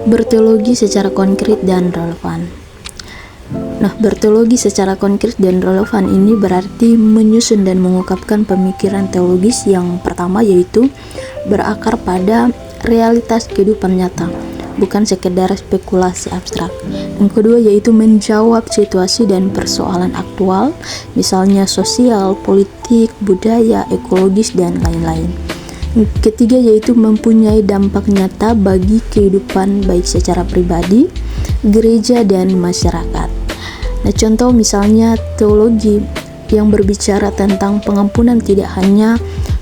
Berteologi secara konkret dan relevan. Nah, berteologi secara konkret dan relevan ini berarti menyusun dan mengungkapkan pemikiran teologis yang pertama, yaitu berakar pada realitas kehidupan nyata, bukan sekedar spekulasi abstrak. Yang kedua yaitu menjawab situasi dan persoalan aktual, misalnya sosial, politik, budaya, ekologis, dan lain-lain. Yang ketiga yaitu mempunyai dampak nyata bagi kehidupan baik secara pribadi, gereja, dan masyarakat. Nah, contoh misalnya teologi yang berbicara tentang pengampunan tidak hanya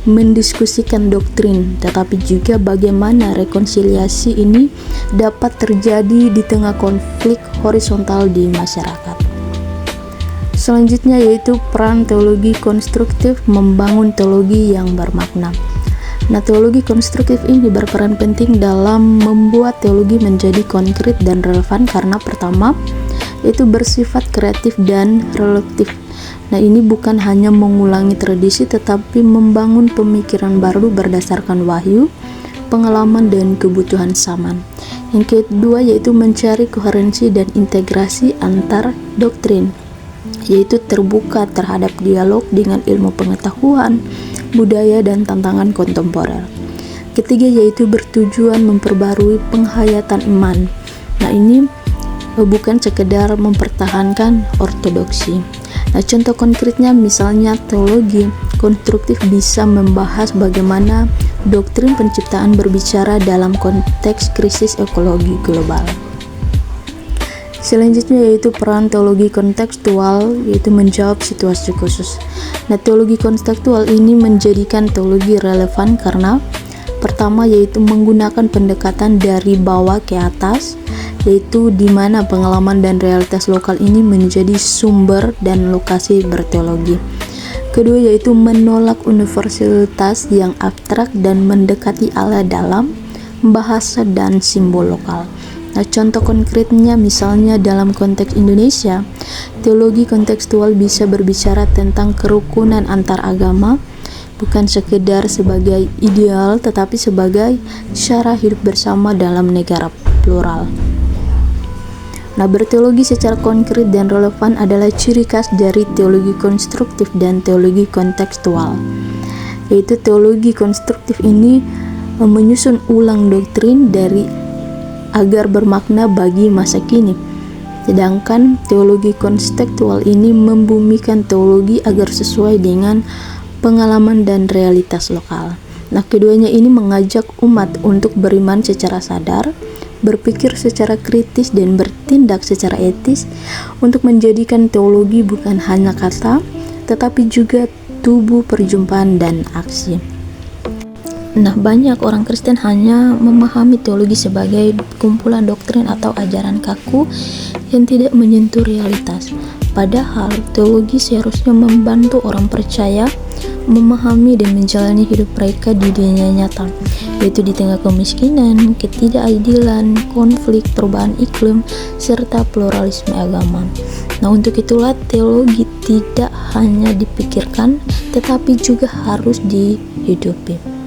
mendiskusikan doktrin, tetapi juga bagaimana rekonsiliasi ini dapat terjadi di tengah konflik horizontal di masyarakat. Selanjutnya yaitu peran teologi konstruktif membangun teologi yang bermakna. Nah, teologi konstruktif ini berperan penting dalam membuat teologi menjadi konkret dan relevan karena pertama, yaitu bersifat kreatif dan relatif. Nah, ini bukan hanya mengulangi tradisi tetapi membangun pemikiran baru berdasarkan wahyu, pengalaman, dan kebutuhan zaman. Yang kedua yaitu mencari koherensi dan integrasi antar doktrin, yaitu terbuka terhadap dialog dengan ilmu pengetahuan, budaya, dan tantangan kontemporer. Ketiga yaitu bertujuan memperbarui penghayatan iman. Nah, ini bukan sekedar mempertahankan ortodoksi. Nah, contoh konkretnya misalnya teologi konstruktif bisa membahas bagaimana doktrin penciptaan berbicara dalam konteks krisis ekologi global. Selanjutnya yaitu peran teologi kontekstual, yaitu menjawab situasi khusus. Nah, teologi kontekstual ini menjadikan teologi relevan karena pertama yaitu menggunakan pendekatan dari bawah ke atas, yaitu di mana pengalaman dan realitas lokal ini menjadi sumber dan lokasi berteologi. Kedua yaitu menolak universalitas yang abstrak dan mendekati Allah dalam bahasa dan simbol lokal. Nah, contoh konkretnya misalnya dalam konteks Indonesia, teologi kontekstual bisa berbicara tentang kerukunan antar agama, bukan sekedar sebagai ideal tetapi sebagai cara hidup bersama dalam negara plural. Nah, berteologi secara konkret dan relevan adalah ciri khas dari teologi konstruktif dan teologi kontekstual. Yaitu teologi konstruktif ini menyusun ulang doktrin agar bermakna bagi masa kini. Sedangkan teologi kontekstual ini membumikan teologi agar sesuai dengan pengalaman dan realitas lokal. Nah, keduanya ini mengajak umat untuk beriman secara sadar, berpikir secara kritis, dan bertindak secara etis untuk menjadikan teologi bukan hanya kata, tetapi juga tubuh perjumpaan dan aksi. Nah, banyak orang Kristen hanya memahami teologi sebagai kumpulan doktrin atau ajaran kaku yang tidak menyentuh realitas. Padahal teologi seharusnya membantu orang percaya memahami dan menjalani hidup mereka di dunia nyata, yaitu di tengah kemiskinan, ketidakadilan, konflik, perubahan iklim, serta pluralisme agama. Nah, untuk itulah teologi tidak hanya dipikirkan, tetapi juga harus dihidupi.